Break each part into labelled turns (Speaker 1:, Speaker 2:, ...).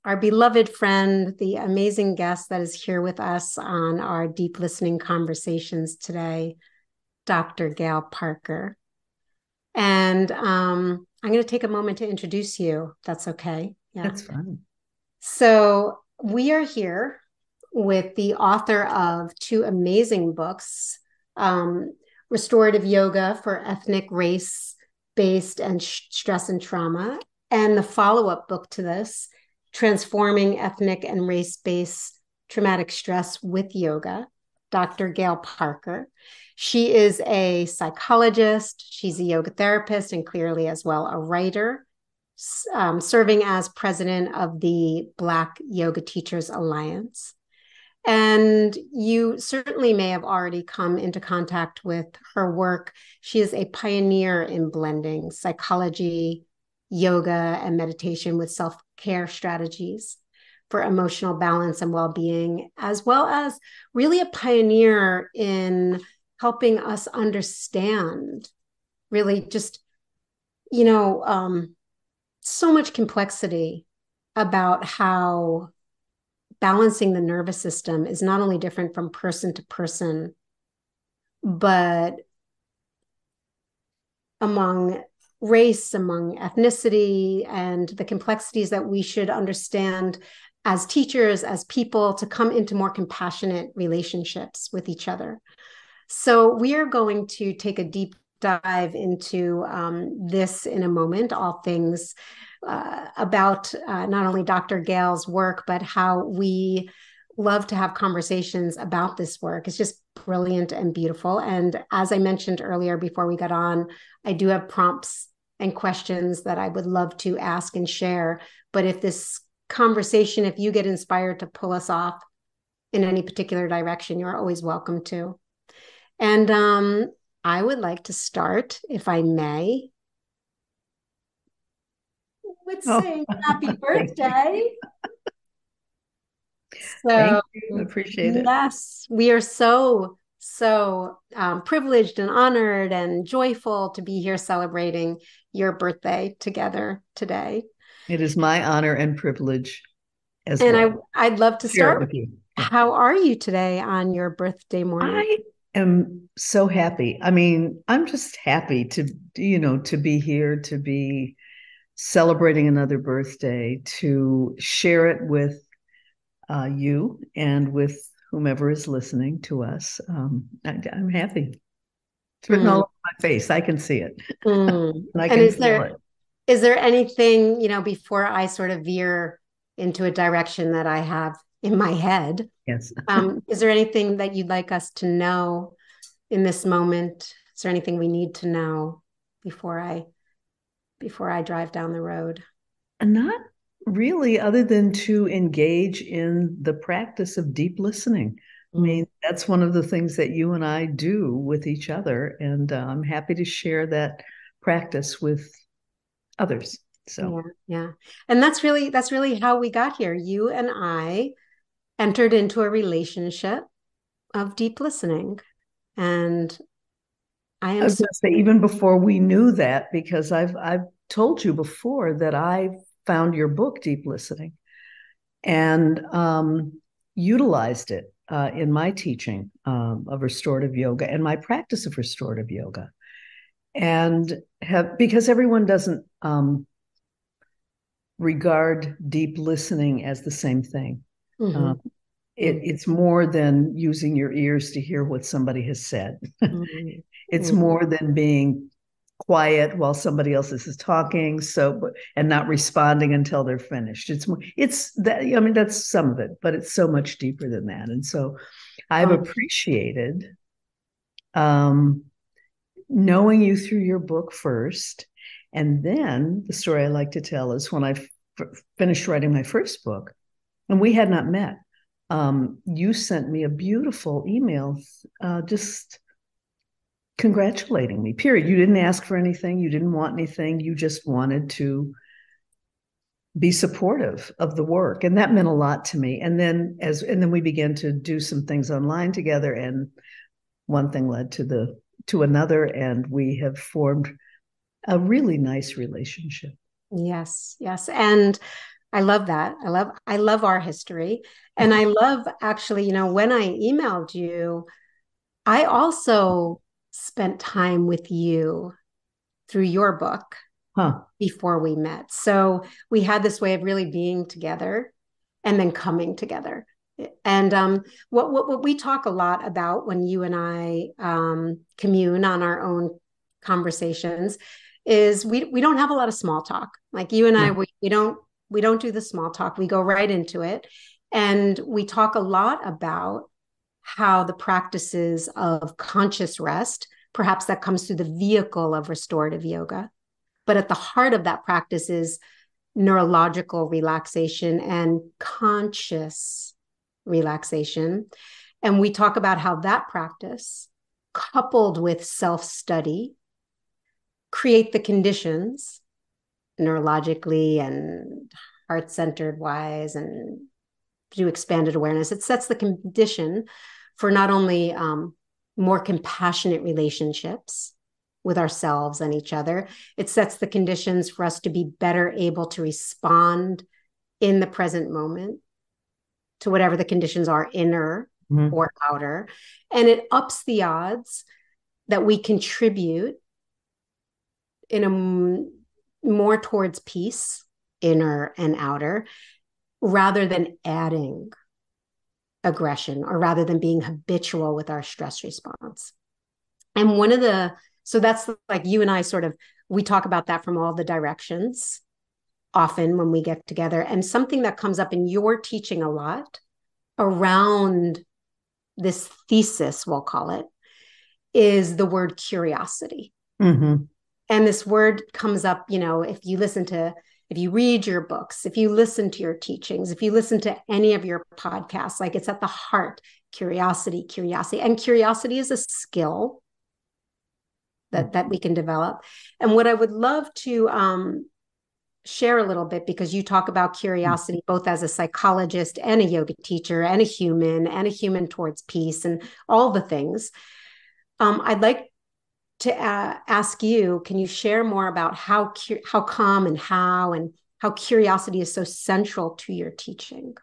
Speaker 1: our beloved friend, the amazing guest that is here with us on our deep listening conversations today, Dr. Gail Parker. And I'm going to take a moment to introduce you. That's okay. Yeah.
Speaker 2: That's fine.
Speaker 1: So we are here with the author of two amazing books, Restorative Yoga for Ethnic, Race-Based and Stress and Trauma, and the follow-up book to this, Transforming Ethnic and Race-Based Traumatic Stress with Yoga, Dr. Gail Parker. She is a psychologist, she's a yoga therapist, and clearly as well a writer, serving as president of the Black Yoga Teachers Alliance. And you certainly may have already come into contact with her work. She is a pioneer in blending psychology, yoga, and meditation with self-care strategies for emotional balance and well-being, as well as really a pioneer in helping us understand really just, so much complexity about how balancing the nervous system is not only different from person to person, but among race, among ethnicity, and the complexities that we should understand as teachers, as people, to come into more compassionate relationships with each other. So we are going to take a deep dive into this in a moment, all things about not only Dr. Gail's work, but how we love to have conversations about this work. It's just brilliant and beautiful. And as I mentioned earlier before we got on, I do have prompts and questions that I would love to ask and share. But if this conversation, if you get inspired to pull us off in any particular direction, you're always welcome to. And I would like to start, if I may, with saying happy birthday.
Speaker 2: Thank
Speaker 1: So,
Speaker 2: you. Appreciate it.
Speaker 1: yes, we are so privileged and honored and joyful to be here celebrating your birthday together today.
Speaker 2: It is my honor and privilege as
Speaker 1: And
Speaker 2: well.
Speaker 1: I'd love to
Speaker 2: Share it
Speaker 1: start with
Speaker 2: with you. Yeah.
Speaker 1: how are you today on your birthday morning?
Speaker 2: I am so happy. I mean, I'm just happy to be here, to be celebrating another birthday, to share it with you and with whomever is listening to us. I'm happy. It's written all over my face. I can see it. And I
Speaker 1: And
Speaker 2: can feel it.
Speaker 1: is there anything, before I sort of veer into a direction that I have in my head,
Speaker 2: Yes.
Speaker 1: is there anything that you'd like us to know in this moment? Is there anything we need to know before I drive down the road?
Speaker 2: And not really, other than to engage in the practice of deep listening. I mean, that's one of the things that you and I do with each other. And I'm happy to share that practice with others. So,
Speaker 1: Yeah. And that's really how we got here. You and I entered into a relationship of deep listening. And I
Speaker 2: I
Speaker 1: am
Speaker 2: was
Speaker 1: so
Speaker 2: going to say, even before we knew that, because I've told you before that I found your book, Deep Listening, and utilized it in my teaching of restorative yoga and my practice of restorative yoga. And because everyone doesn't regard deep listening as the same thing. It's more than using your ears to hear what somebody has said. It's more than being quiet while somebody else is talking, and not responding until they're finished. It's that, I mean, that's some of it, but it's so much deeper than that. And so I've appreciated knowing you through your book first. And then the story I like to tell is when I finished writing my first book, and we had not met, you sent me a beautiful email just congratulating me, period. You didn't ask for anything. You didn't want anything. You just wanted to be supportive of the work. And that meant a lot to me. And then we began to do some things online together, and one thing led to another, and we have formed a really nice relationship.
Speaker 1: Yes. And I love that. I love our history. And I love actually, when I emailed you, I also spent time with you through your book
Speaker 2: Huh.
Speaker 1: before we met. So we had this way of really being together and then coming together. And what we talk a lot about when you and I commune on our own conversations is we don't have a lot of small talk. Like you and I,
Speaker 2: Yeah.
Speaker 1: we don't do the small talk. We go right into it, and we talk a lot about how the practices of conscious rest, perhaps that comes through the vehicle of restorative yoga, but at the heart of that practice is neurological relaxation and conscious relaxation. And we talk about how that practice, coupled with self study, create the conditions neurologically and heart centered wise and through expanded awareness. It sets the condition for not only more compassionate relationships with ourselves and each other, it sets the conditions for us to be better able to respond in the present moment to whatever the conditions are, inner
Speaker 2: Mm-hmm.
Speaker 1: or outer. And it ups the odds that we contribute in a more towards peace, inner and outer, rather than adding aggression or rather than being habitual with our stress response. And so that's like you and I sort of, we talk about that from all the directions often when we get together. And something that comes up in your teaching a lot around this thesis, we'll call it, is the word curiosity.
Speaker 2: Mm-hmm.
Speaker 1: And this word comes up, if you read your books, if you listen to your teachings, if you listen to any of your podcasts, like it's at the heart, curiosity. And curiosity is a skill that we can develop. And what I would love to share a little bit, because you talk about curiosity both as a psychologist and a yoga teacher and a human towards peace and all the things. I'd like to ask you, can you share more about how calm and how curiosity is so central to your teaching?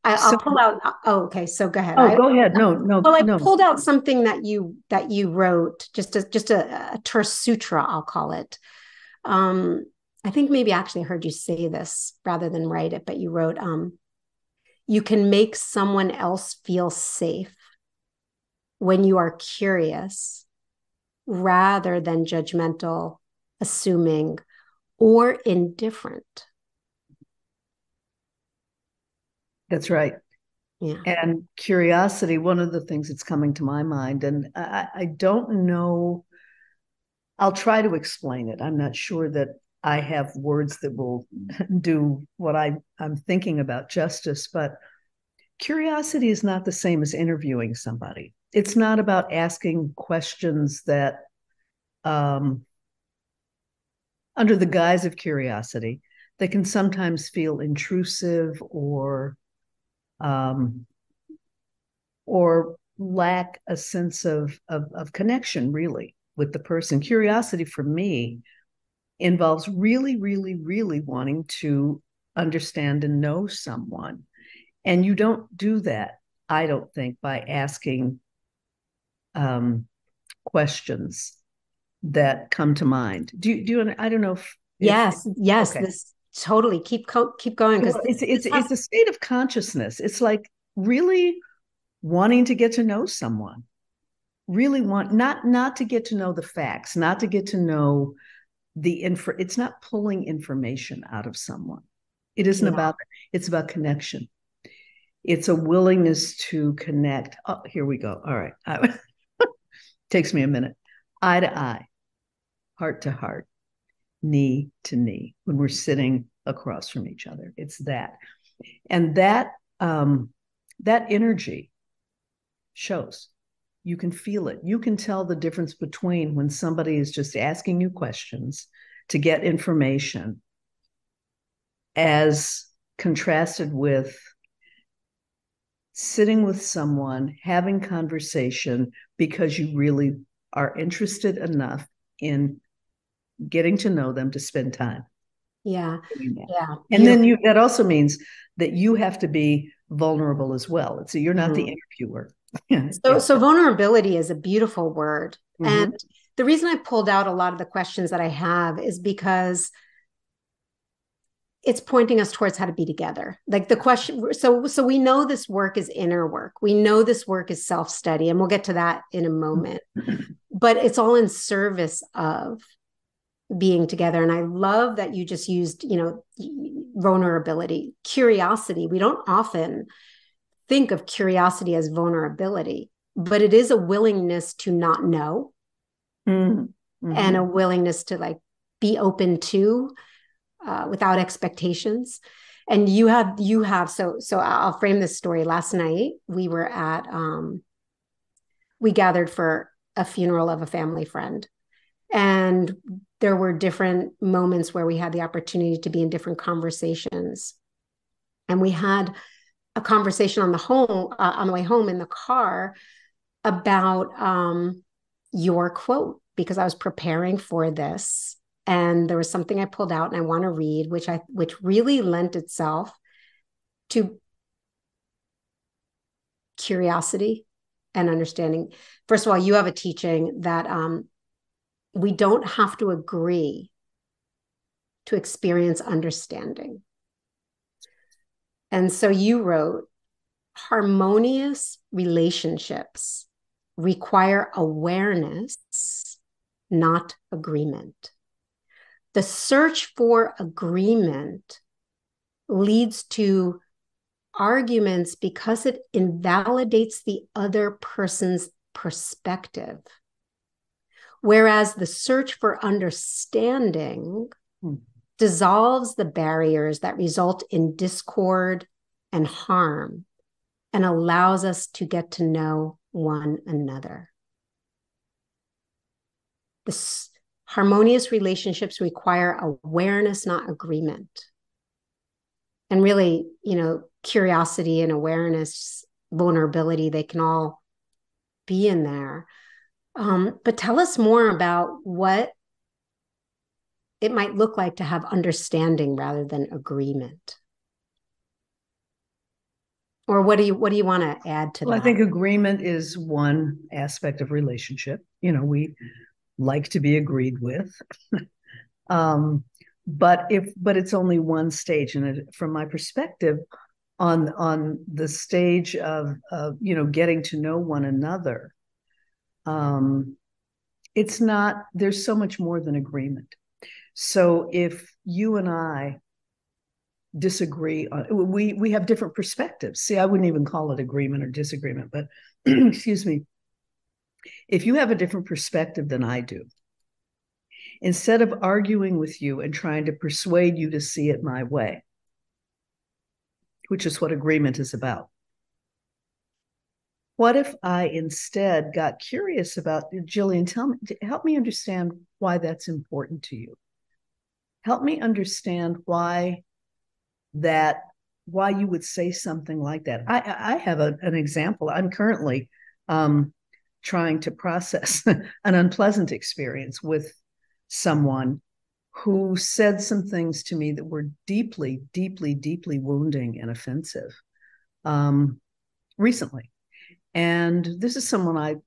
Speaker 1: I'll
Speaker 2: So,
Speaker 1: pull out. Oh, okay. So go ahead.
Speaker 2: oh, go ahead. No,
Speaker 1: Well,
Speaker 2: no,
Speaker 1: I
Speaker 2: no.
Speaker 1: pulled out something that you wrote, just a terse sutra, I'll call it. Um, I think maybe I actually heard you say this rather than write it, but you wrote, you can make someone else feel safe when you are curious rather than judgmental, assuming, or indifferent.
Speaker 2: That's right.
Speaker 1: Yeah.
Speaker 2: And curiosity, one of the things that's coming to my mind, and I don't know, I'll try to explain it. I'm not sure that I have words that will do what I'm thinking about justice, but curiosity is not the same as interviewing somebody. It's not about asking questions that, under the guise of curiosity, they can sometimes feel intrusive um, or lack a sense of connection, really, with the person. Curiosity for me involves really, really, really wanting to understand and know someone. And you don't do that, I don't think, by asking questions that come to mind. I don't know if
Speaker 1: Yes.
Speaker 2: okay.
Speaker 1: This totally keep going because
Speaker 2: Well, it's a state of consciousness. It's like really wanting to get to know someone. Really want not to get to know the facts, not to get to know the info. It's not pulling information out of someone. It isn't
Speaker 1: yeah.
Speaker 2: about it's about connection. It's a willingness to connect. Oh, here we go. All right. Takes me a minute. Eye to eye, heart to heart, knee to knee when we're sitting across from each other. It's that. And that energy shows. You can feel it. You can tell the difference between when somebody is just asking you questions to get information as contrasted with sitting with someone, having conversation because you really are interested enough in getting to know them to spend time.
Speaker 1: Yeah. Yeah.
Speaker 2: And then
Speaker 1: Beautiful.
Speaker 2: that also means that you have to be vulnerable as well. So you're not the
Speaker 1: Mhm.
Speaker 2: interviewer.
Speaker 1: So vulnerability is a beautiful word.
Speaker 2: Mm-hmm.
Speaker 1: And the reason I pulled out a lot of the questions that I have is because it's pointing us towards how to be together. Like the question, so we know this work is inner work. We know this work is self-study, and we'll get to that in a moment. But it's all in service of being together. And I love that you just used, vulnerability, curiosity. We don't often think of curiosity as vulnerability, but it is a willingness to not know
Speaker 2: Mm-hmm.
Speaker 1: and
Speaker 2: Mm-hmm.
Speaker 1: a willingness to like be open to without expectations. And you have so I'll frame this story. Last night we gathered for a funeral of a family friend, and there were different moments where we had the opportunity to be in different conversations. And we had a conversation on the way home in the car about your quote, because I was preparing for this, and there was something I pulled out and I want to read, which really lent itself to curiosity and understanding. First of all, you have a teaching that we don't have to agree to experience understanding. And so you wrote, harmonious relationships require awareness, not agreement. The search for agreement leads to arguments because it invalidates the other person's perspective. Whereas the search for understanding dissolves the barriers that result in discord and harm and allows us to get to know one another. This harmonious relationships require awareness, not agreement. And really, curiosity and awareness, vulnerability, they can all be in there. But tell us more about what it might look like to have understanding rather than agreement. Or what do you want to add to
Speaker 2: Well, I
Speaker 1: that?
Speaker 2: think agreement is one aspect of relationship. We like to be agreed with. um, but it's only one stage. And from my perspective, on the stage of getting to know one another, it's not, there's so much more than agreement. So if you and I disagree on, we have different perspectives. See, I wouldn't even call it agreement or disagreement, but excuse me, if you have a different perspective than I do, instead of arguing with you and trying to persuade you to see it my way, which is what agreement is about, what if I instead got curious about, Jillian, help me understand why that's important to you. Help me understand why you would say something like that. I have an example. I'm currently trying to process an unpleasant experience with someone who said some things to me that were deeply, deeply, deeply wounding and offensive recently. And this is someone I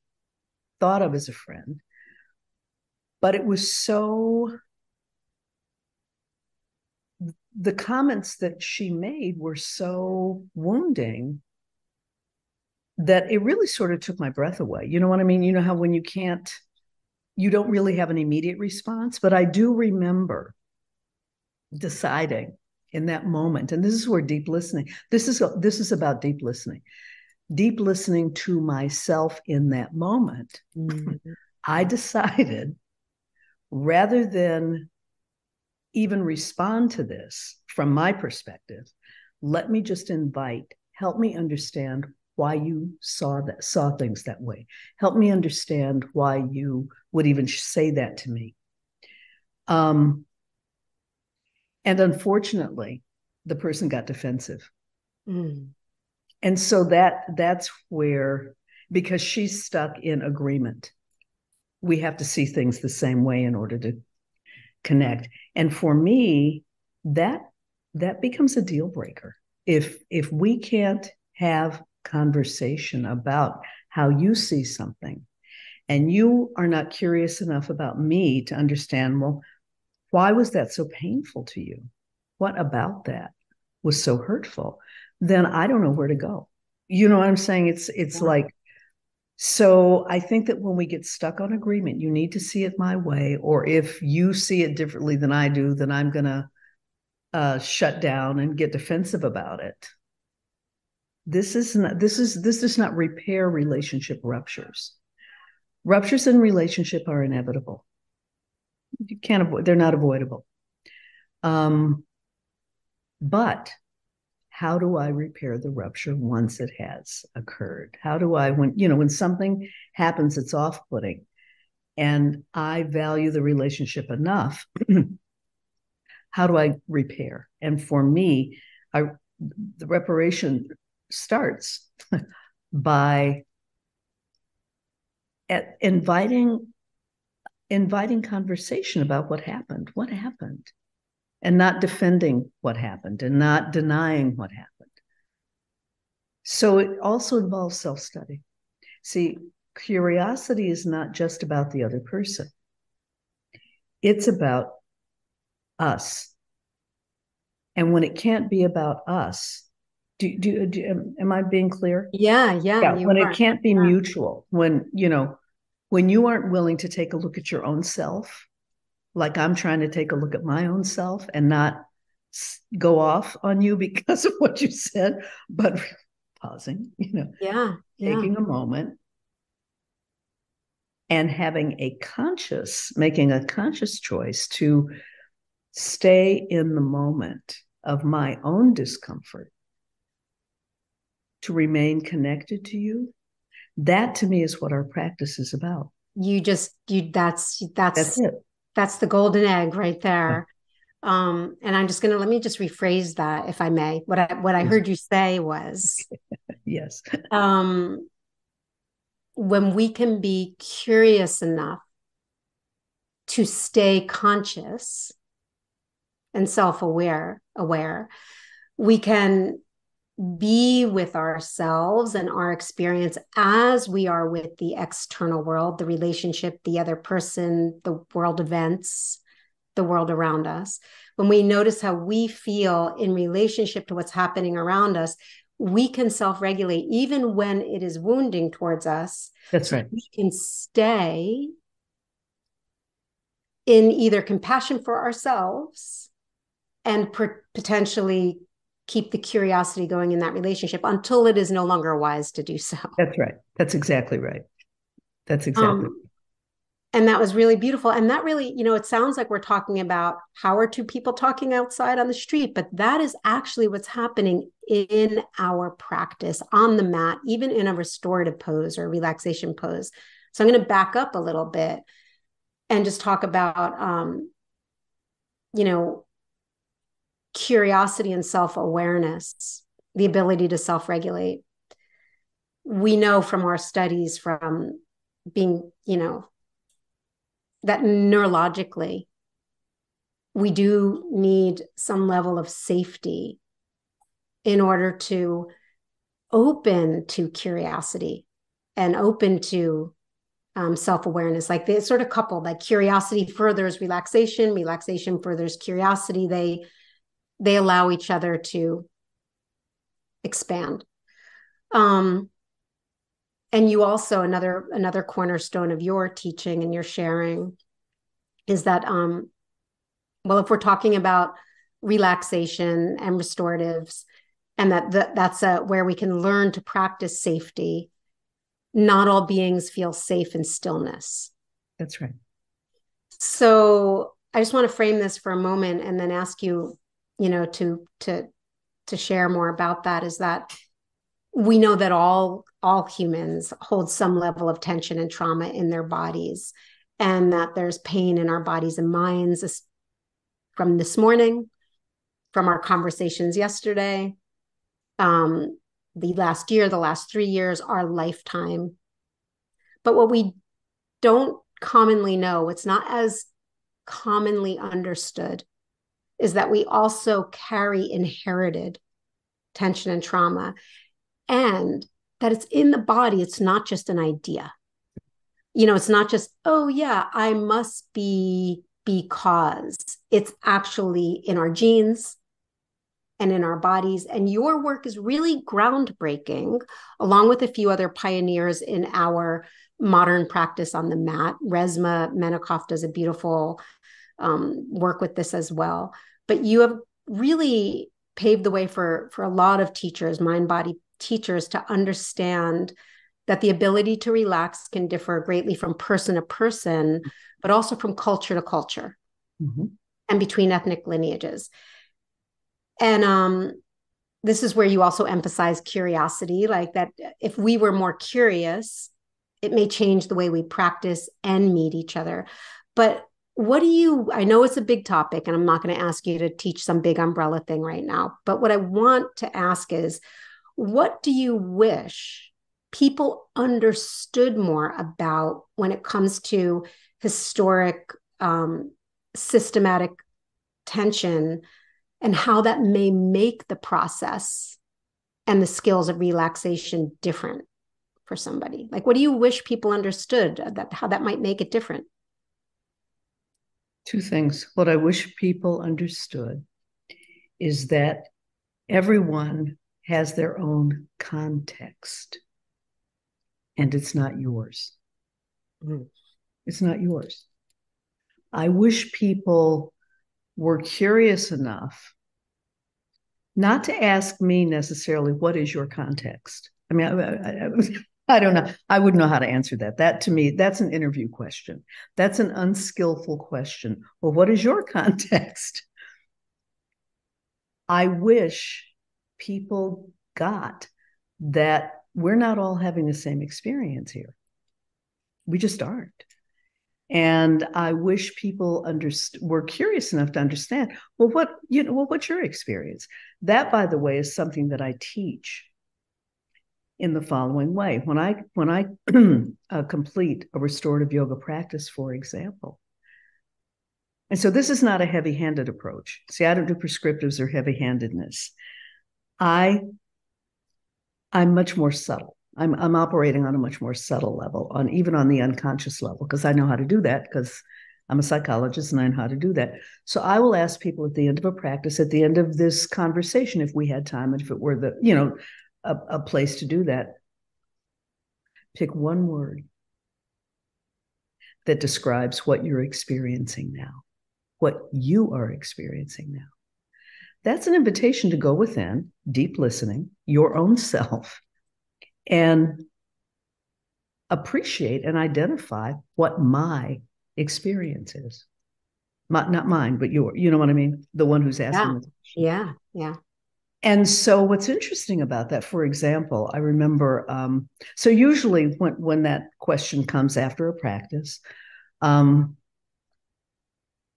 Speaker 2: thought of as a friend, but it was so, the comments that she made were so wounding that it really sort of took my breath away. You know what I mean? You know how when you don't really have an immediate response, but I do remember deciding in that moment, and this is where deep listening, this is about deep listening to myself in that moment. Mm-hmm. I decided, rather than even respond to this from my perspective, let me just help me understand why you saw things that way. Help me understand why you would even say that to me. And unfortunately, the person got defensive. And so that's where, because she's stuck in agreement, we have to see things the same way in order to connect. And for me, that that becomes a deal breaker. If we can't have conversation about how you see something, and you are not curious enough about me to understand, well, why was that so painful to you? What about that was so hurtful? Then I don't know where to go. You know what I'm saying? It's like, so I think that when we get stuck on agreement, you need to see it my way, or if you see it differently than I do, then I'm gonna shut down and get defensive about it. This does not repair relationship ruptures. Ruptures in relationship are inevitable. You can't avoid, they're not avoidable. But how do I repair the rupture once it has occurred? How do I, when something happens, it's off-putting, and I value the relationship enough, how do I repair? And for me, the reparation starts by inviting conversation about what happened, and not defending what happened and not denying what happened. So it also involves self-study. See, curiosity is not just about the other person. It's about us. And when it can't be about us, am I being clear?
Speaker 1: Yeah.
Speaker 2: When it can't be mutual, when you aren't willing to take a look at your own self, like I'm trying to take a look at my own self and not go off on you because of what you said, but pausing, taking a moment and making a conscious choice to stay in the moment of my own discomfort, to remain connected to you. That to me is what our practice is about.
Speaker 1: That's
Speaker 2: it.
Speaker 1: That's the golden egg right there. And I'm just let me just rephrase that, if I may. What I heard you say was,
Speaker 2: yes.
Speaker 1: When we can be curious enough to stay conscious and self-aware, we can be with ourselves and our experience as we are with the external world, the relationship, the other person, the world events, the world around us. When we notice how we feel in relationship to what's happening around us, we can self-regulate even when it is wounding towards us.
Speaker 2: That's right.
Speaker 1: We can stay in either compassion for ourselves and potentially keep the curiosity going in that relationship until it is no longer wise to do so.
Speaker 2: That's right. That's exactly right. That's exactly right.
Speaker 1: And that was really beautiful. And that really, it sounds like we're talking about how are two people talking outside on the street, but that is actually what's happening in our practice on the mat, even in a restorative pose or relaxation pose. So I'm going to back up a little bit and just talk about, curiosity and self-awareness, the ability to self-regulate. We know from our studies from being, that neurologically, we do need some level of safety in order to open to curiosity and open to self-awareness. Like they sort of coupled, like curiosity furthers relaxation, relaxation furthers curiosity. They allow each other to expand. And you also, another cornerstone of your teaching and your sharing is that, if we're talking about relaxation and restoratives, and that's where we can learn to practice safety, not all beings feel safe in stillness.
Speaker 2: That's right.
Speaker 1: So I just want to frame this for a moment and then ask you, to share more about that, is that we know that all humans hold some level of tension and trauma in their bodies, and that there's pain in our bodies and minds from this morning, from our conversations yesterday, the last year, the last 3 years, our lifetime. But what we don't commonly know, it's not as commonly understood, is that we also carry inherited tension and trauma, and that it's in the body. It's not just an idea. It's not just, oh, yeah, I must be because it's actually in our genes and in our bodies. And your work is really groundbreaking, along with a few other pioneers in our modern practice on the mat. Resma Menikoff does a beautiful work with this as well. But you have really paved the way for a lot of teachers, mind body teachers, to understand that the ability to relax can differ greatly from person to person, but also from culture to culture, and between ethnic lineages. And this is where you also emphasize curiosity, like that if we were more curious, it may change the way we practice and meet each other. But I know it's a big topic, and I'm not going to ask you to teach some big umbrella thing right now, but what I want to ask is, what do you wish people understood more about when it comes to historic, systematic tension, and how that may make the process and the skills of relaxation different for somebody? Like, what do you wish people understood how that might make it different?
Speaker 2: Two things. What I wish people understood is that everyone has their own context, and it's not yours. It's not yours. I wish people were curious enough not to ask me necessarily, what is your context? I mean, I don't know. I wouldn't know how to answer that. That, to me, that's an interview question. That's an unskillful question. Well, what is your context? I wish people got that we're not all having the same experience here. We just aren't. And I wish people were curious enough to understand, what's your experience? That, by the way, is something that I teach in the following way. When I complete a restorative yoga practice, for example, and so this is not a heavy-handed approach. See, I don't do prescriptives or heavy-handedness. I'm much more subtle. I'm operating on a much more subtle level, even on the unconscious level, because I know how to do that, because I'm a psychologist and I know how to do that. So I will ask people at the end of a practice, at the end of this conversation, if we had time, and if it were a place to do that, pick one word that describes what you're experiencing now, what you are experiencing now. That's an invitation to go within, deep listening, your own self, and appreciate and identify what my experience is. Not mine, but your, you know what I mean? The one who's asking the question.
Speaker 1: Yeah.
Speaker 2: And so what's interesting about that, for example, I remember, so usually when that question comes after a practice,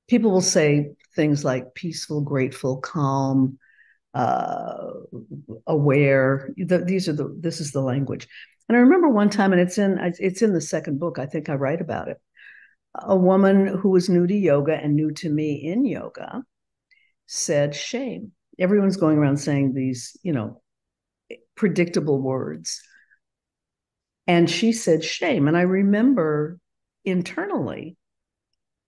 Speaker 2: people will say things like peaceful, grateful, calm, aware. This is the language. And I remember one time, and it's in the second book, I think I write about it. A woman who was new to yoga and new to me in yoga said shame. Everyone's going around saying these, predictable words. And she said shame. And I remember internally,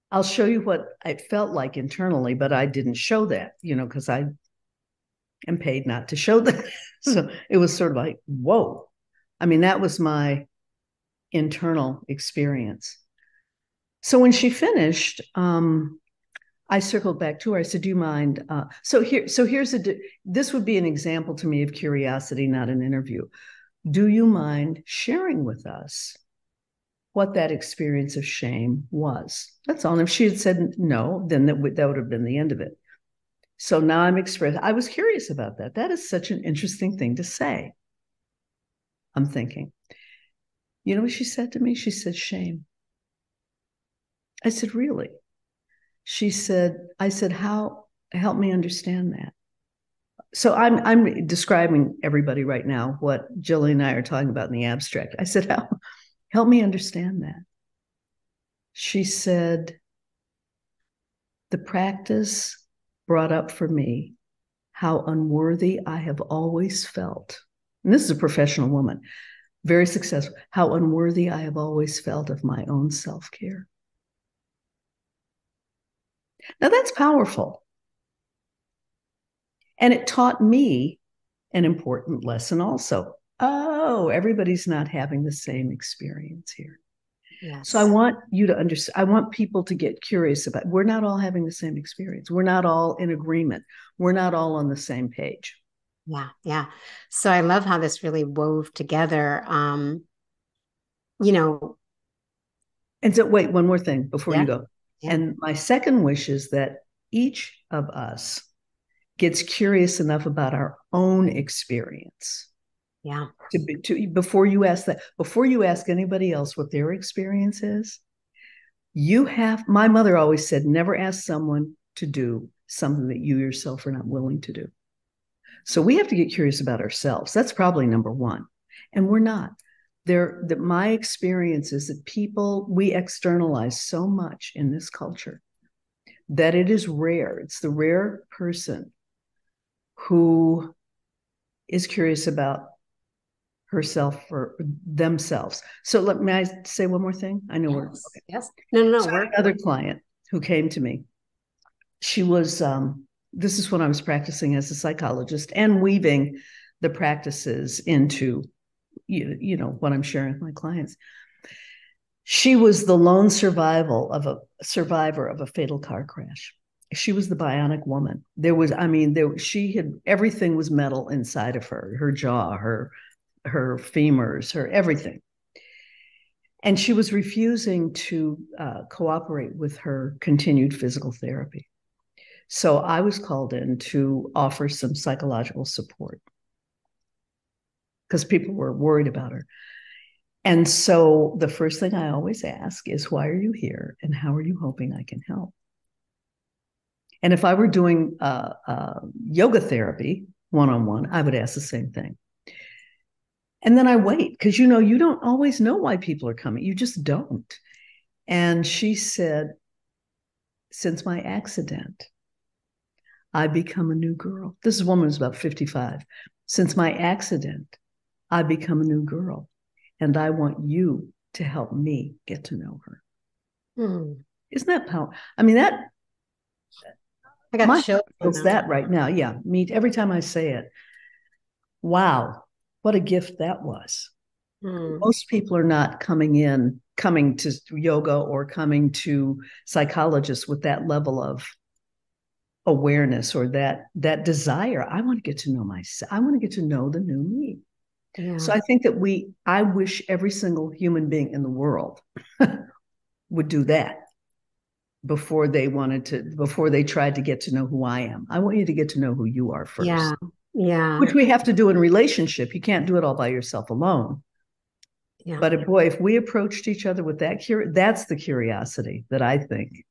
Speaker 2: I'll show you what it felt like internally, but I didn't show that, because I am paid not to show that. So it was sort of like, whoa. I mean, that was my internal experience. So when she finished, I circled back to her. I said, do you mind? This would be an example to me of curiosity, not an interview. Do you mind sharing with us what that experience of shame was? That's all. And if she had said no, then that would have been the end of it. So now I was curious about that. That is such an interesting thing to say. I'm thinking, you know what she said to me? She said, shame. I said, really? I said, how, help me understand that. So I'm describing everybody right now what Jillian and I are talking about in the abstract. I said, help me understand that. She said, the practice brought up for me how unworthy I have always felt. And this is a professional woman, very successful, how unworthy I have always felt of my own self-care. Now that's powerful. And it taught me an important lesson also. Oh, everybody's not having the same experience here.
Speaker 1: Yes.
Speaker 2: So I want you to understand, I want people to get curious about, we're not all having the same experience. We're not all in agreement. We're not all on the same page.
Speaker 1: Yeah. Yeah. So I love how this really wove together. You know,
Speaker 2: And so wait, one more thing before
Speaker 1: yeah.
Speaker 2: you go.
Speaker 1: Yeah.
Speaker 2: And my second wish is that each of us gets curious enough about our own experience.
Speaker 1: Yeah.
Speaker 2: Before you ask that, before you ask anybody else what their experience is, my mother always said, never ask someone to do something that you yourself are not willing to do. So we have to get curious about ourselves. That's probably number one. And we're not. My experience is that we externalize so much in this culture that it is rare. It's the rare person who is curious about herself or themselves. So may I say one more thing? I know we're okay.
Speaker 1: Yes. No.
Speaker 2: So another client who came to me, she was, this is when I was practicing as a psychologist and weaving the practices into, what I'm sharing with my clients. She was the lone survivor of a fatal car crash. She was the bionic woman. Everything was metal inside of her jaw, her femurs, her everything. And she was refusing to cooperate with her continued physical therapy. So I was called in to offer some psychological support because people were worried about her. And so the first thing I always ask is, why are you here? And how are you hoping I can help? And if I were doing yoga therapy one-on-one, I would ask the same thing. And then I wait because, you don't always know why people are coming. You just don't. And she said, since my accident, I become a new girl. This woman is about 55. Since my accident, I become a new girl. And I want you to help me get to know her. Isn't that powerful? I mean, that
Speaker 1: I got chills
Speaker 2: feels that right now. Yeah. Every time I say it, wow, what a gift that was. Most people are not coming to yoga or coming to psychologists with that level of awareness or that desire. I want to get to know myself. I want to get to know the new me. Yeah. So I think that I wish every single human being in the world would do that before they tried to get to know who I am. I want you to get to know who you are first.
Speaker 1: Yeah. Yeah.
Speaker 2: Which we have to do in relationship. You can't do it all by yourself alone. Yeah. But if we approached each other with that's the curiosity that I think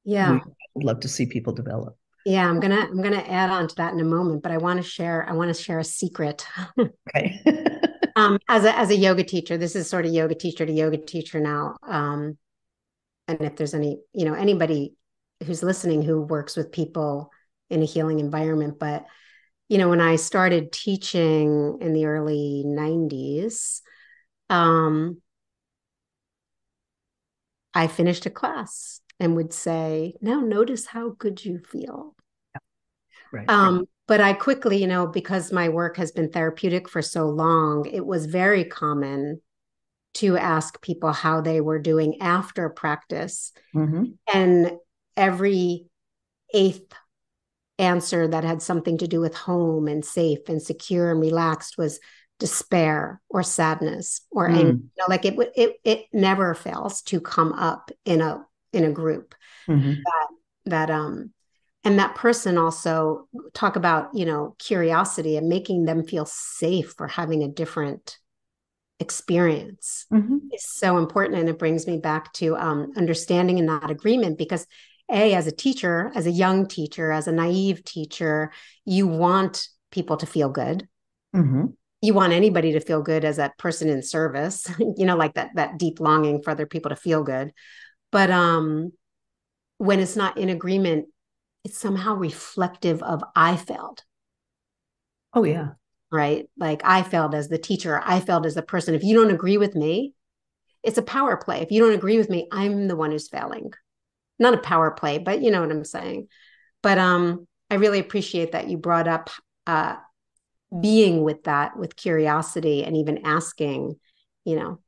Speaker 2: we would love to see people develop.
Speaker 1: Yeah, I'm gonna add on to that in a moment, but I want to share a secret.
Speaker 2: Okay.
Speaker 1: As a yoga teacher, this is sort of yoga teacher to yoga teacher now. And if there's anybody who's listening who works with people in a healing environment, but when I started teaching in the early 90s, I finished a class and would say, now notice how good you feel. Right. But I quickly, because my work has been therapeutic for so long, it was very common to ask people how they were doing after practice. Mm-hmm. And every eighth answer that had something to do with home and safe and secure and relaxed was despair or sadness or anger. Like it never fails to come up in a group. Mm-hmm. And that person also talk about, curiosity and making them feel safe for having a different experience is so important. And it brings me back to understanding and not agreement, because as a teacher, as a young teacher, as a naive teacher, you want people to feel good. Mm-hmm. You want anybody to feel good as a person in service, like that deep longing for other people to feel good. But when it's not in agreement, it's somehow reflective of I failed.
Speaker 2: Oh, yeah.
Speaker 1: Right? Like I failed as the teacher, I failed as the person. If you don't agree with me, it's a power play. If you don't agree with me, I'm the one who's failing. Not a power play, but you know what I'm saying. But I really appreciate that you brought up uh being with that with curiosity and even asking, you know.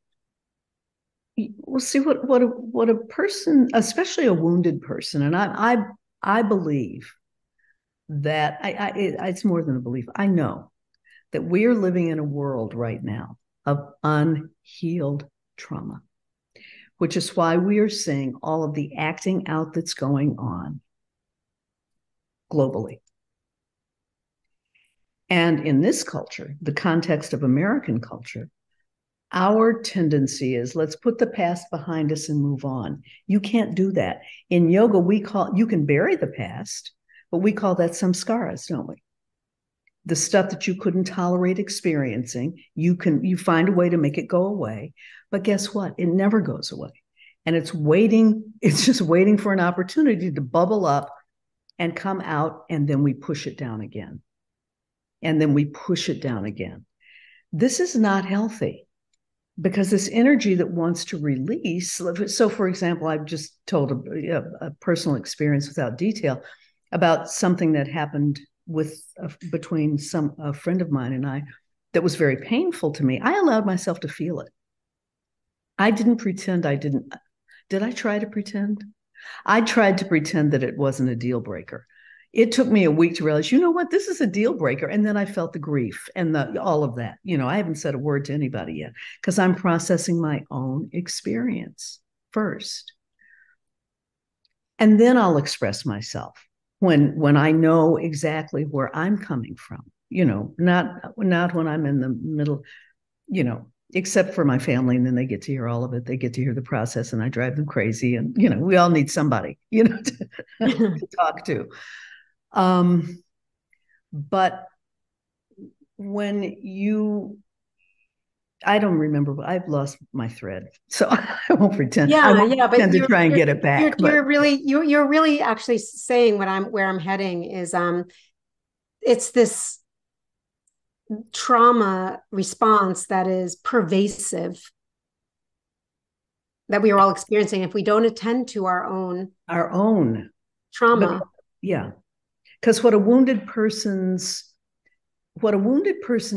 Speaker 2: We'll see what a person, especially a wounded person, and I believe that it's more than a belief. I know that we are living in a world right now of unhealed trauma, which is why we are seeing all of the acting out that's going on globally. And in this culture, the context of American culture, our tendency is let's put the past behind us and move on. You can't do that. In yoga, you can bury the past, but we call that samskaras, don't we? The stuff that you couldn't tolerate experiencing, you find a way to make it go away. But guess what? It never goes away. And it's just waiting for an opportunity to bubble up and come out, and then we push it down again. And then we push it down again. This is not healthy because this energy that wants to release. So, for example, I've just told a personal experience without detail about something that happened between a friend of mine and I that was very painful to me. I allowed myself to feel it. I didn't pretend I didn't. Did I try to pretend? I tried to pretend that it wasn't a deal breaker. It took me a week to realize, you know what, this is a deal breaker. And then I felt the grief and all of that. I haven't said a word to anybody yet because I'm processing my own experience first. And then I'll express myself when I know exactly where I'm coming from, not when I'm in the middle, except for my family. And then they get to hear all of it. They get to hear the process and I drive them crazy. And, we all need somebody, to talk to. But when I don't remember, but I've lost my thread, so I won't pretend.
Speaker 1: Yeah,
Speaker 2: I won't
Speaker 1: yeah, but
Speaker 2: pretend to try and get it back.
Speaker 1: You're really actually saying where I'm heading is it's this trauma response that is pervasive that we are all experiencing if we don't attend to our own trauma.
Speaker 2: But, yeah, because what a wounded person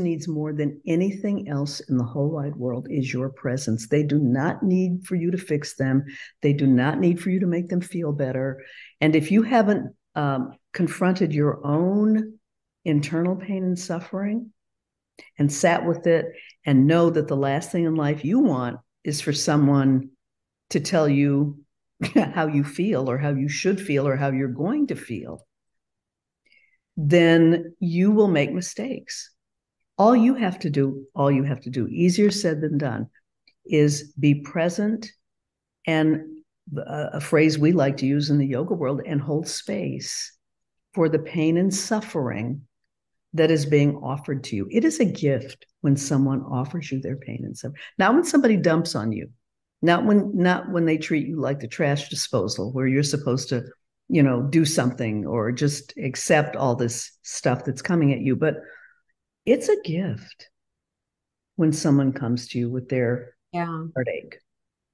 Speaker 2: needs more than anything else in the whole wide world is your presence. They do not need for you to fix them. They do not need for you to make them feel better. And if you haven't confronted your own internal pain and suffering and sat with it and know that the last thing in life you want is for someone to tell you how you feel or how you should feel or how you're going to feel, then you will make mistakes. All you have to do, easier said than done, is be present, and a phrase we like to use in the yoga world, and hold space for the pain and suffering that is being offered to you. It is a gift when someone offers you their pain and suffering. Not when somebody dumps on you, not when they treat you like the trash disposal where you're supposed to do something or just accept all this stuff that's coming at you. But it's a gift when someone comes to you with their heartache.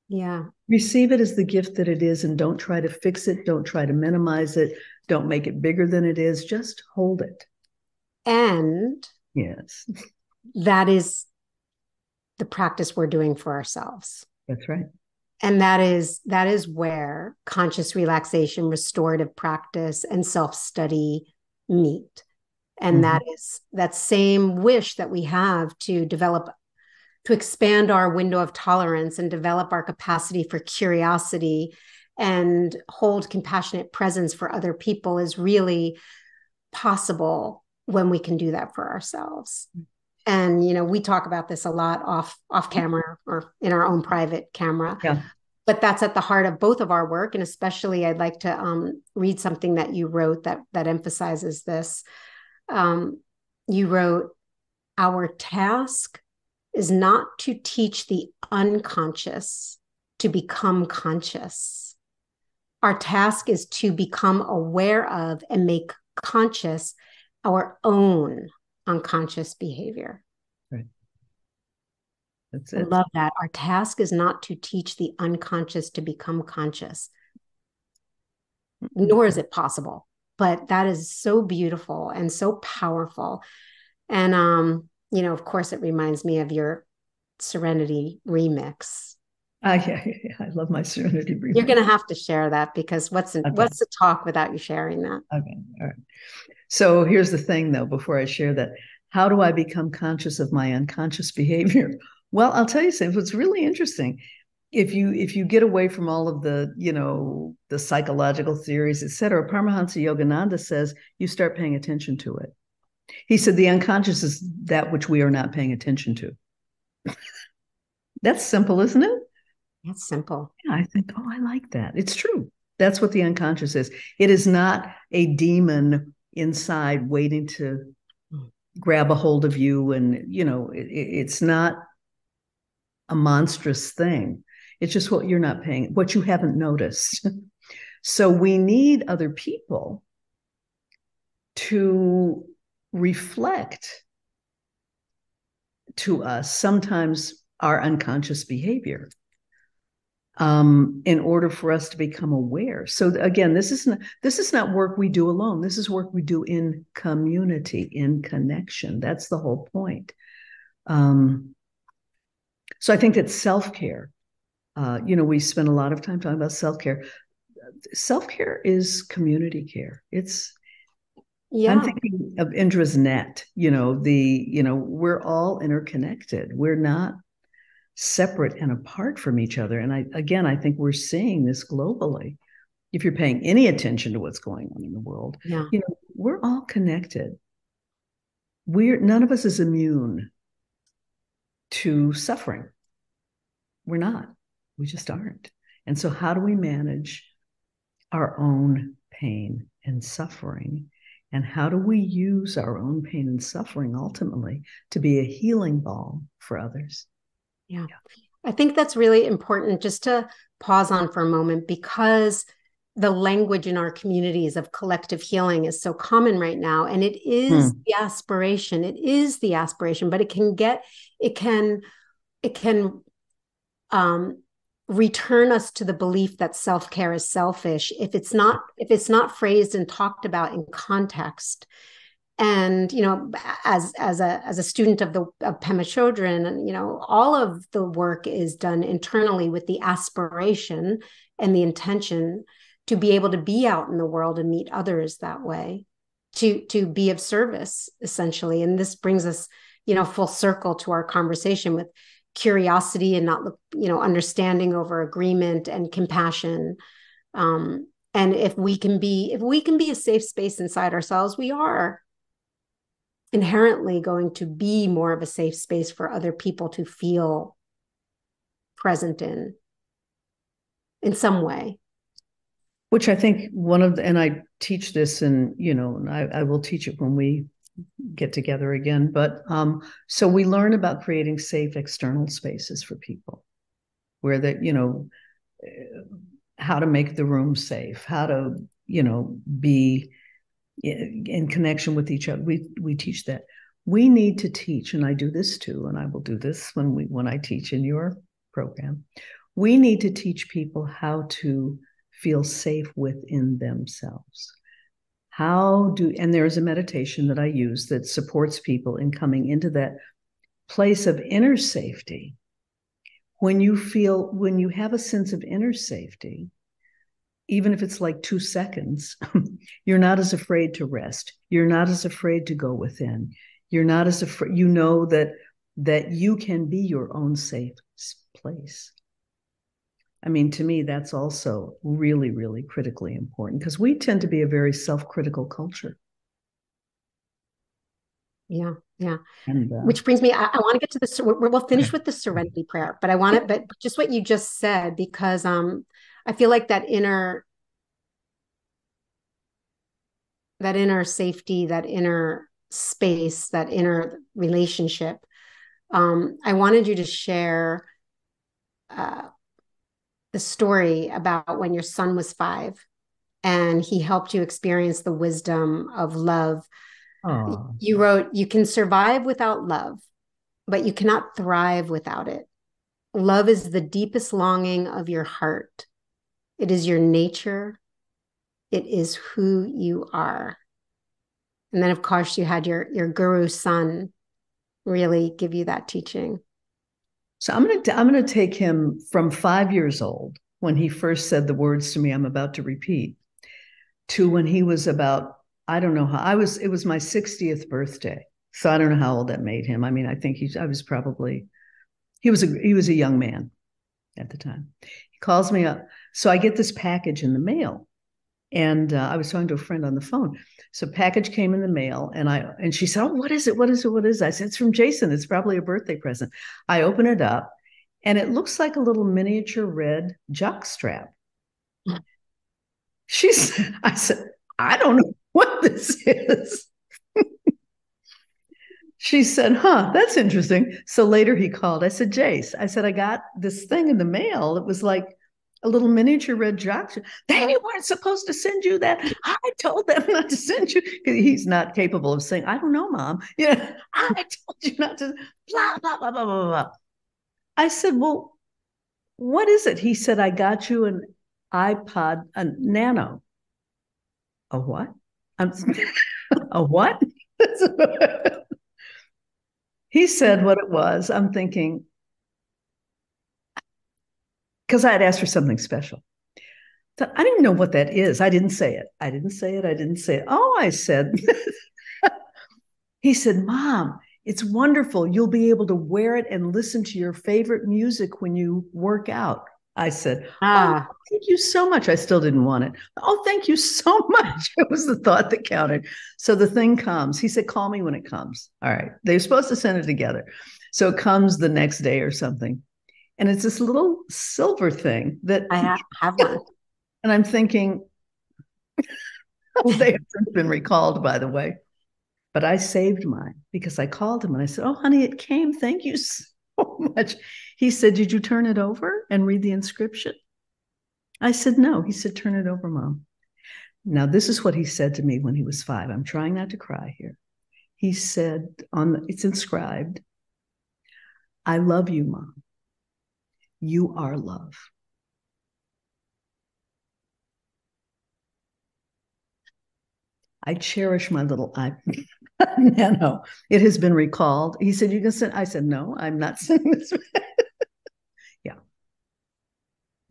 Speaker 1: Yeah.
Speaker 2: Receive it as the gift that it is and don't try to fix it. Don't try to minimize it. Don't make it bigger than it is. Just hold it.
Speaker 1: And
Speaker 2: yes,
Speaker 1: that is the practice we're doing for ourselves.
Speaker 2: That's right.
Speaker 1: And that is where conscious relaxation, restorative practice, and self-study meet. And that is that same wish that we have to expand our window of tolerance and develop our capacity for curiosity and hold compassionate presence for other people is really possible when we can do that for ourselves. And we talk about this a lot off camera or in our own private camera.
Speaker 2: Yeah.
Speaker 1: But that's at the heart of both of our work. And especially I'd like to read something that you wrote that emphasizes this. You wrote, "Our task is not to teach the unconscious to become conscious, Our task is to become aware of and make conscious our own unconscious behavior.
Speaker 2: Right. That's
Speaker 1: I
Speaker 2: it.
Speaker 1: love that. Our task is not to teach the unconscious to become conscious, nor is it possible. But that is so beautiful and so powerful. And of course, it reminds me of your Serenity remix.
Speaker 2: Yeah, I love my Serenity
Speaker 1: You're
Speaker 2: remix.
Speaker 1: going to have to share that, because what's
Speaker 2: Okay.
Speaker 1: the talk without you sharing that?
Speaker 2: Okay. All right. So here's the thing, though, before I share that. How do I become conscious of my unconscious behavior? Well, I'll tell you something. It's really interesting. If you get away from all of the, the psychological theories, et cetera, Paramahansa Yogananda says you start paying attention to it. He said the unconscious is that which we are not paying attention to. That's simple, isn't it?
Speaker 1: That's simple.
Speaker 2: Yeah, I think, oh, I like that. It's true. That's what the unconscious is. It is not a demon inside waiting to grab a hold of you. And, it's not a monstrous thing. It's just what you're not paying, what you haven't noticed. So we need other people to reflect to us sometimes our unconscious behavior, in order for us to become aware. So again, this is not work we do alone. This is work we do in community, in connection. That's the whole point. So I think that self-care, we spend a lot of time talking about self-care. Self-care is community care. I'm thinking of Indra's net, we're all interconnected. We're not separate and apart from each other. And I think we're seeing this globally. If you're paying any attention to what's going on in the world, we're all connected. None of us is immune to suffering. We're not. We just aren't. And so how do we manage our own pain and suffering? And how do we use our own pain and suffering ultimately to be a healing balm for others?
Speaker 1: Yeah. I think that's really important just to pause on for a moment, because the language in our communities of collective healing is so common right now. And it is the aspiration. It is the aspiration, but it can return us to the belief that self-care is selfish if it's not phrased and talked about in context. And as a student of Pema Chodron, and all of the work is done internally with the aspiration and the intention to be able to be out in the world and meet others that way, to be of service, essentially. And this brings us full circle to our conversation with curiosity and not understanding over agreement and compassion. And if we can be a safe space inside ourselves, we are inherently going to be more of a safe space for other people to feel present in some way.
Speaker 2: Which I think and I teach this, and I will teach it when we get together again. But so we learn about creating safe external spaces for people, where how to make the room safe, how to be in connection with each other. We teach that. We need to teach, and I do this too, and I will do this when I teach in your program. We need to teach people how to feel safe within themselves. And there's a meditation that I use that supports people in coming into that place of inner safety. When you have a sense of inner safety, even if it's like 2 seconds, you're not as afraid to rest. You're not as afraid to go within. You're not as afraid, that you can be your own safe place. I mean, to me, that's also really, really critically important, because we tend to be a very self-critical culture.
Speaker 1: Yeah.
Speaker 2: And,
Speaker 1: which brings me, I want to get to this. We'll finish with the serenity prayer, but I want it, but just what you just said, because I feel like that inner safety, that inner space, that inner relationship. I wanted you to share the story about when your son was 5 and he helped you experience the wisdom of love.
Speaker 2: Oh,
Speaker 1: You wrote, "You can survive without love, but you cannot thrive without it. Love is the deepest longing of your heart. It is your nature. It is who you are." And then, of course, you had your guru son really give you that teaching.
Speaker 2: so I'm gonna take him from 5 years old when he first said the words to me I'm about to repeat to when he was about, I don't know how I was. It was my 60th birthday, so I don't know how old that made him. I mean, I think I was probably he was a young man at the time. He calls me up, so I get this package in the mail, and I was talking to a friend on the phone. So package came in the mail, and she said, "Oh, what is it? What is it? What is it?" I said, "It's from Jason. It's probably a birthday present." I open it up, and it looks like a little miniature red jock strap. I said, "I don't know what this is." She said, "Huh, that's interesting." So later he called. I said, "Jace," I said, "I got this thing in the mail. It was like a little miniature red jock. They weren't supposed to send you that. I told them not to send you." He's not capable of saying, "I don't know, Mom. Yeah, I told you not to." Blah blah blah blah blah blah. I said, "Well, what is it?" He said, "I got you an iPod, a Nano." A what? I'm a what? He said what it was. I'm thinking, because I had asked for something special. So I didn't know what that is. I didn't say it. I didn't say it. I didn't say it. Oh, I said, he said, "Mom, it's wonderful. You'll be able to wear it and listen to your favorite music when you work out." I said, "Oh,
Speaker 1: Ah,
Speaker 2: thank you so much." I still didn't want it. "Oh, thank you so much." It was the thought that counted. So the thing comes. He said, "Call me when it comes." All right. They're supposed to send it together. So it comes the next day or something. And it's this little silver thing that,
Speaker 1: have one.
Speaker 2: and I'm thinking, they have since been recalled, by the way. But I saved mine because I called him and I said, "Oh, honey, it came. Thank you so much." He said, "Did you turn it over and read the inscription?" I said, "No." He said, "Turn it over, Mom." Now, this is what he said to me when he was 5. I'm trying not to cry here. He said, it's inscribed, "I love you, Mom. You are love." I cherish my little Nano. It has been recalled. He said, "You can send." I said, "No, I'm not sending this." Yeah,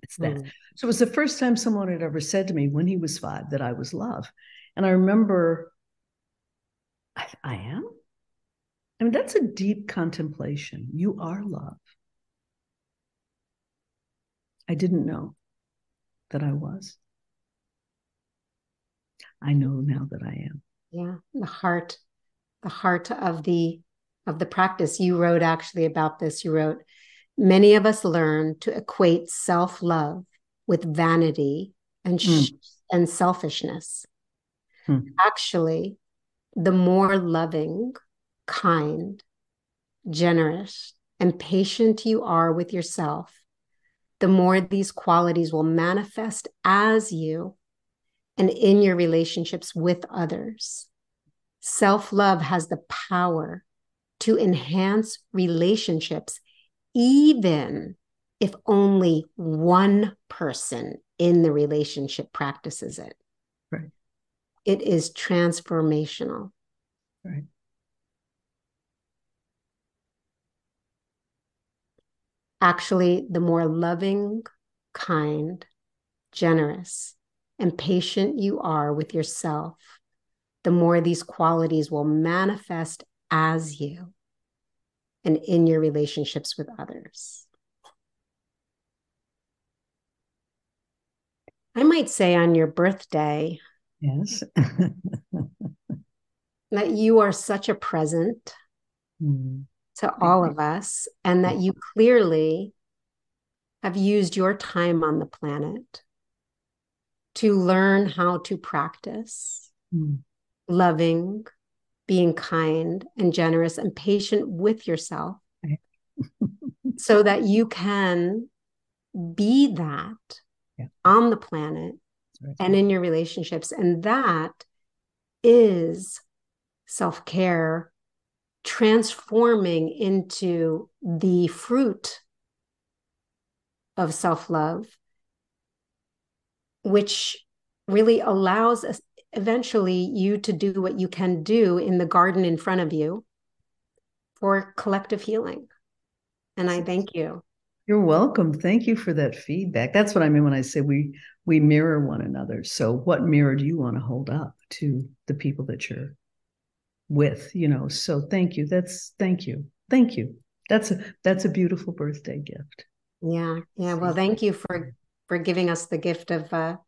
Speaker 2: it's that.
Speaker 1: Mm.
Speaker 2: So it was the first time someone had ever said to me when he was 5 that I was love. And I remember, I am? I mean, that's a deep contemplation. You are love. I didn't know that I was. I know now that I am.
Speaker 1: Yeah, the heart of the practice. You wrote actually about this. You wrote, "Many of us learn to equate self-love with vanity
Speaker 2: Mm.
Speaker 1: and selfishness.
Speaker 2: Mm.
Speaker 1: Actually, the more loving, kind, generous, and patient you are with yourself, the more these qualities will manifest as you and in your relationships with others. Self-love has the power to enhance relationships, even if only one person in the relationship practices it.
Speaker 2: Right.
Speaker 1: It is transformational."
Speaker 2: Right.
Speaker 1: Actually, the more loving, kind, generous, and patient you are with yourself, the more these qualities will manifest as you and in your relationships with others. I might say on your birthday
Speaker 2: Yes.
Speaker 1: that you are such a present
Speaker 2: Mm.
Speaker 1: to
Speaker 2: Thank
Speaker 1: all
Speaker 2: you.
Speaker 1: of us, and that you clearly have used your time on the planet to learn how to practice
Speaker 2: Mm.
Speaker 1: loving, being kind and generous and patient with yourself
Speaker 2: Right.
Speaker 1: so that you can be that
Speaker 2: Yeah.
Speaker 1: on the planet
Speaker 2: Right.
Speaker 1: and in your relationships. And that is self-care transforming into the fruit of self-love, which really allows us eventually you to do what you can do in the garden in front of you for collective healing. And I thank you.
Speaker 2: You're welcome. Thank you for that feedback. That's what I mean when I say we mirror one another. So what mirror do you want to hold up to the people that you're with, you know? So thank you. Thank you. Thank you. That's a beautiful birthday gift.
Speaker 1: Yeah. Yeah. Well, thank you for giving us the gift of the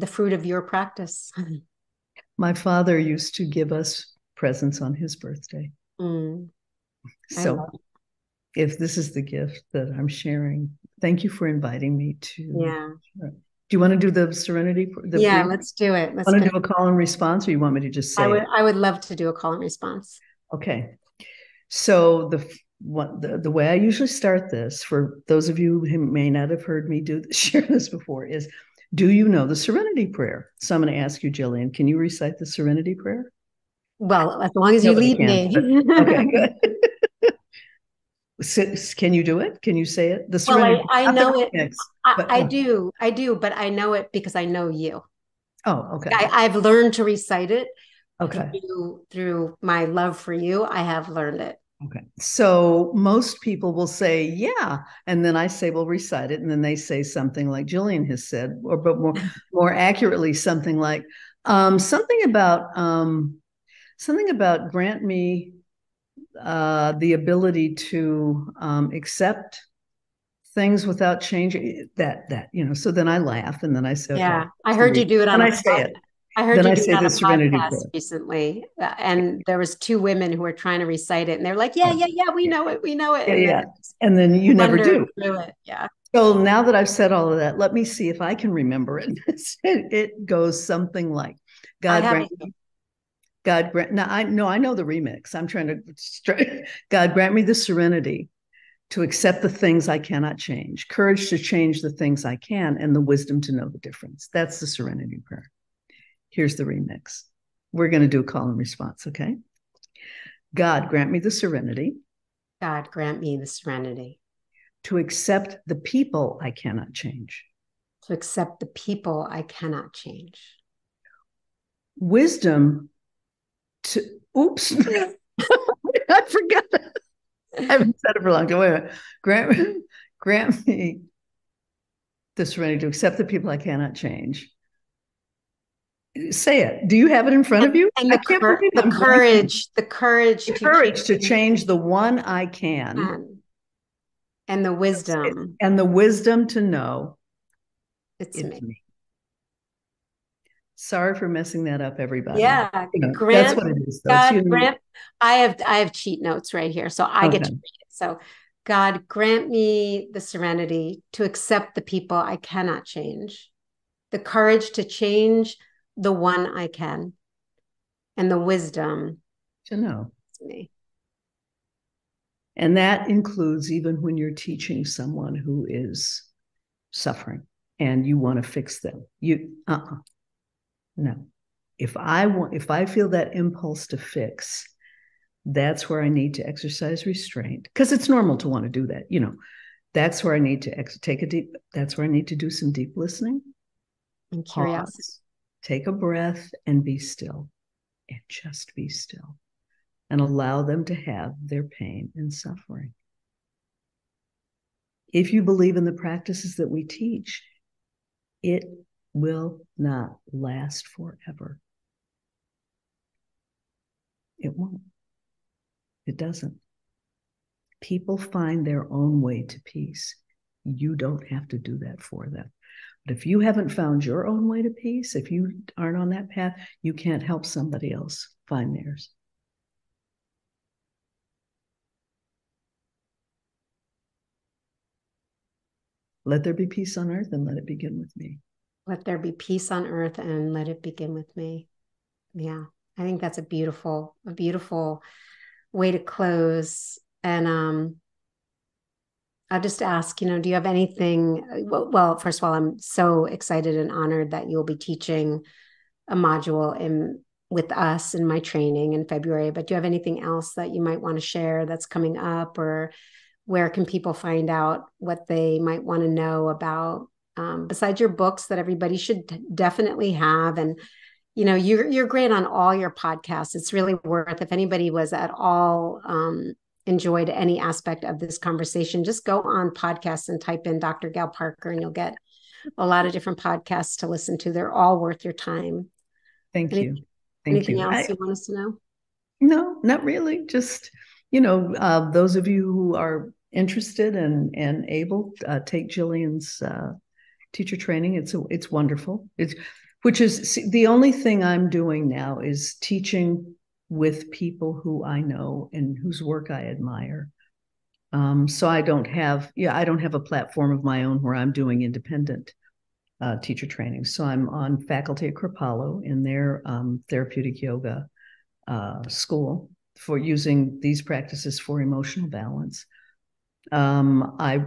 Speaker 1: fruit of your practice.
Speaker 2: My father used to give us presents on his birthday. So if this is the gift that I'm sharing, thank you for inviting me to.
Speaker 1: Yeah.
Speaker 2: Do you want to do the serenity?
Speaker 1: Yeah, let's do it.
Speaker 2: Want to do a call and response, or you want me to just say it?
Speaker 1: I would love to do a call and response.
Speaker 2: Okay. So the way I usually start this, for those of you who may not have heard me share this before, is, do you know the Serenity Prayer? So I'm going to ask you, Jillian, can you recite the Serenity Prayer?
Speaker 1: Well, as long as you lead me.
Speaker 2: Okay, good. Can you do it? Can you say it? The Serenity.
Speaker 1: Well, I know it. I
Speaker 2: do,
Speaker 1: but I know it because I know you.
Speaker 2: Oh, okay.
Speaker 1: I've learned to recite it.
Speaker 2: Okay.
Speaker 1: Through my love for you, I have learned it.
Speaker 2: Okay. So most people will say, yeah. And then I say, well, recite it. And then they say something like Jillian has said, but more accurately, something like something about grant me the ability to accept things without changing that, you know. So then I laugh and then I say, okay.
Speaker 1: Yeah, I heard you do it on
Speaker 2: a podcast.
Speaker 1: I heard you do it on a podcast recently, and there was two women who were trying to recite it, and they're like, "Yeah, we know it, we know it."
Speaker 2: And then you never do.
Speaker 1: Through it. Yeah.
Speaker 2: So now that I've said all of that, let me see if I can remember it. It goes something like, God grant. Now I know the remix. I'm trying to. God grant me the serenity to accept the things I cannot change, courage to change the things I can, and the wisdom to know the difference. That's the Serenity Prayer. Here's the remix. We're going to do a call and response, okay? God, grant me the serenity.
Speaker 1: God, grant me the serenity.
Speaker 2: To accept the people I cannot change.
Speaker 1: To accept the people I cannot change.
Speaker 2: Wisdom to, oops, I forgot that. I haven't said it for a long time. Wait a minute. Grant me the serenity to accept the people I cannot change. Say it. Do you have it in front of you?
Speaker 1: And the courage
Speaker 2: to change the one I can.
Speaker 1: And the wisdom.
Speaker 2: And the wisdom to know
Speaker 1: it's me.
Speaker 2: Sorry for messing that up, everybody.
Speaker 1: Yeah,
Speaker 2: that's what it is.
Speaker 1: God, grant. I have cheat notes right here, so I get to read it. So, God, grant me the serenity to accept the people I cannot change, the courage to change the one I can, and the wisdom
Speaker 2: to know.
Speaker 1: It's me.
Speaker 2: And that includes even when you're teaching someone who is suffering and you want to fix them. No. If I feel that impulse to fix, that's where I need to exercise restraint, because it's normal to want to do that. You know, that's where I need to that's where I need to do some deep listening
Speaker 1: and curiosity.
Speaker 2: Take a breath and be still, and just be still, and allow them to have their pain and suffering. If you believe in the practices that we teach, it will not last forever. It won't. It doesn't. People find their own way to peace. You don't have to do that for them. But if you haven't found your own way to peace, if you aren't on that path, you can't help somebody else find theirs. Let there be peace on earth, and let it begin with me.
Speaker 1: Let there be peace on earth, and let it begin with me. Yeah, I think that's a beautiful way to close. And I'll just ask, do you have anything? Well, first of all, I'm so excited and honored that you'll be teaching a module with us in my training in February. But do you have anything else that you might want to share that's coming up, or where can people find out what they might want to know about, besides your books that everybody should definitely have? And you're great on all your podcasts. It's really worth, if anybody was at all enjoyed any aspect of this conversation, just go on podcasts and type in Dr. Gail Parker, and you'll get a lot of different podcasts to listen to. They're all worth your time.
Speaker 2: Thank you.
Speaker 1: Anything else you want us to know?
Speaker 2: No, not really. Just, those of you who are interested and able, take Jillian's teacher training. It's wonderful. Which is the only thing I'm doing now is teaching with people who I know and whose work I admire. So I don't have a platform of my own where I'm doing independent teacher training. So I'm on faculty at Kripalu in their therapeutic yoga school for using these practices for emotional balance. I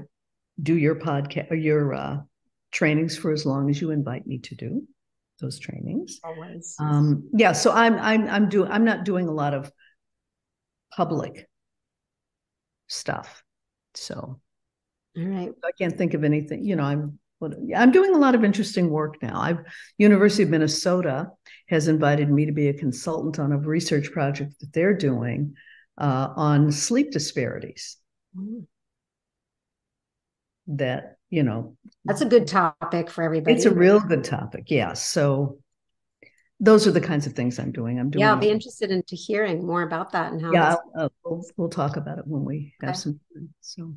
Speaker 2: do your podcast, your trainings for as long as you invite me to do those trainings.
Speaker 1: Always.
Speaker 2: Yeah. So I'm not doing a lot of public stuff. So,
Speaker 1: all right.
Speaker 2: I can't think of anything. I'm doing a lot of interesting work now. University of Minnesota has invited me to be a consultant on a research project that they're doing on sleep disparities.
Speaker 1: Mm.
Speaker 2: That's
Speaker 1: a good topic for everybody.
Speaker 2: It's a real good topic. Yeah. So those are the kinds of things I'm doing.
Speaker 1: I'll be interested in hearing more about that and how.
Speaker 2: Yeah, we'll talk about it when we have some time. So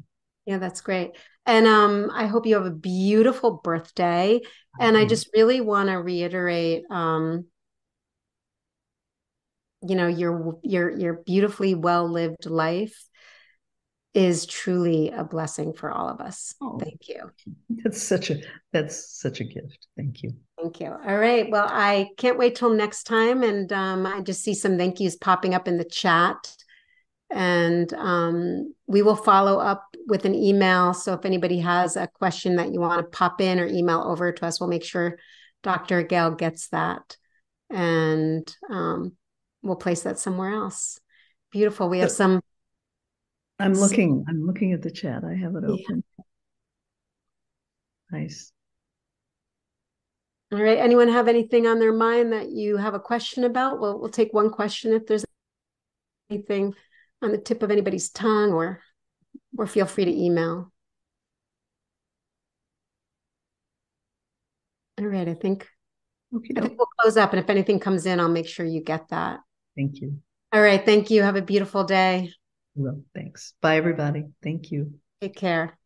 Speaker 1: yeah, that's great. And I hope you have a beautiful birthday. And I just really want to reiterate, your beautifully well-lived life is truly a blessing for all of us. Oh, thank you.
Speaker 2: That's such a gift. Thank you.
Speaker 1: Thank you. All right. Well, I can't wait till next time. And I just see some thank yous popping up in the chat. And we will follow up with an email. So if anybody has a question that you want to pop in or email over to us, we'll make sure Dr. Gail gets that. And we'll place that somewhere else. Beautiful. We have some.
Speaker 2: I'm looking at the chat. I have it open. Yeah. Nice.
Speaker 1: All right. Anyone have anything on their mind that you have a question about? We'll take one question if there's anything on the tip of anybody's tongue, or feel free to email. All right. I think we'll close up, and if anything comes in, I'll make sure you get that.
Speaker 2: Thank you.
Speaker 1: All right. Thank you. Have a beautiful day.
Speaker 2: Well, thanks. Bye, everybody. Thank you.
Speaker 1: Take care.